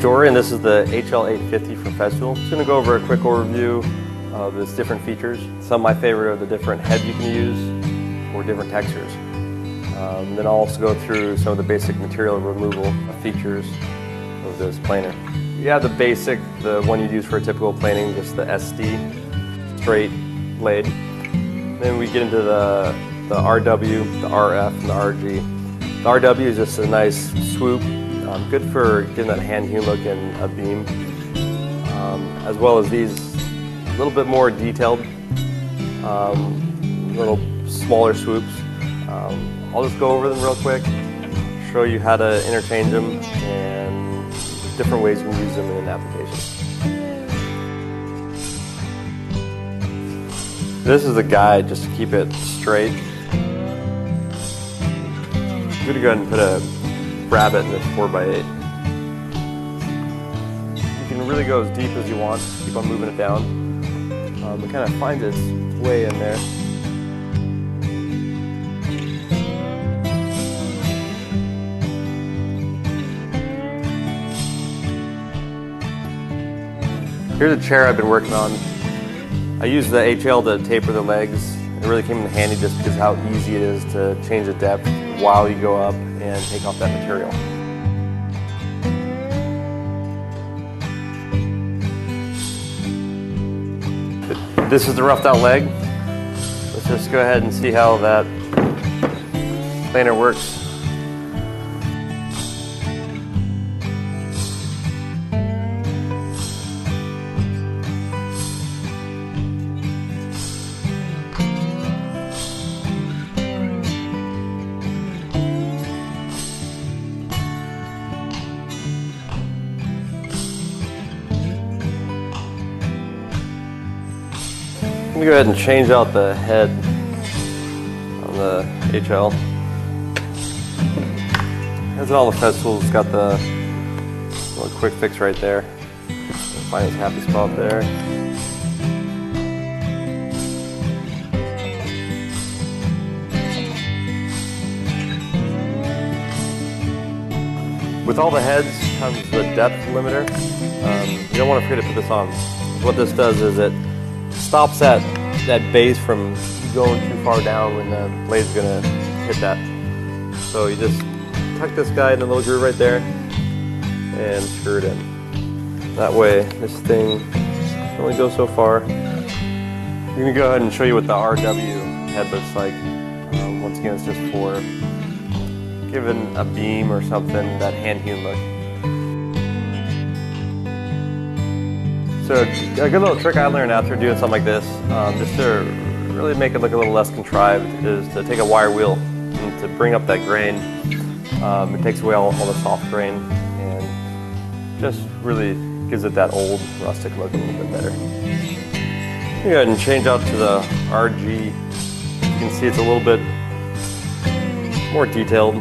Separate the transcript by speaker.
Speaker 1: Jory, and this is the HL 850 from Festool. Just going to go over a quick overview of its different features. Some of my favorite are the different heads you can use or different textures. Then I'll also go through some of the basic material removal features of this planer. You have the basic, the one you'd use for a typical planing, just the SD, straight blade. Then we get into the RW, the RF, and the RG. The RW is just a nice swoop, good for getting that hand hewn look in a beam, as well as these a little bit more detailed, little smaller swoops. I'll just go over them real quick, show you how to interchange them and different ways you can use them in an application. This is a guide just to keep it straight. I'm going to go ahead and put a rabbit in this 4x8. You can really go as deep as you want, just keep on moving it down. It kind of finds its way in there. Here's a chair I've been working on. I used the HL to taper the legs. It really came in handy just because how easy it is to change the depth while you go up and take off that material. This is the roughed out leg. Let's just go ahead and see how that planer works. Let me go ahead and change out the head on the HL. That's all the Festool. It's got the little quick fix right there. Find his happy spot there. With all the heads comes the depth limiter. You don't want to forget to put this on. What this does is it stops that base from going too far down when the blade's gonna hit that. So you just tuck this guy in a little groove right there and screw it in. That way this thing only goes so far. I'm gonna go ahead and show you what the RW head looks like. Once again, it's just for giving a beam or something that hand hewn look. So a good little trick I learned after doing something like this, just to really make it look a little less contrived, is to take a wire wheel and to bring up that grain. It takes away all the soft grain and just really gives it that old rustic look a little bit better. Go ahead and change out to the RG. You can see it's a little bit more detailed.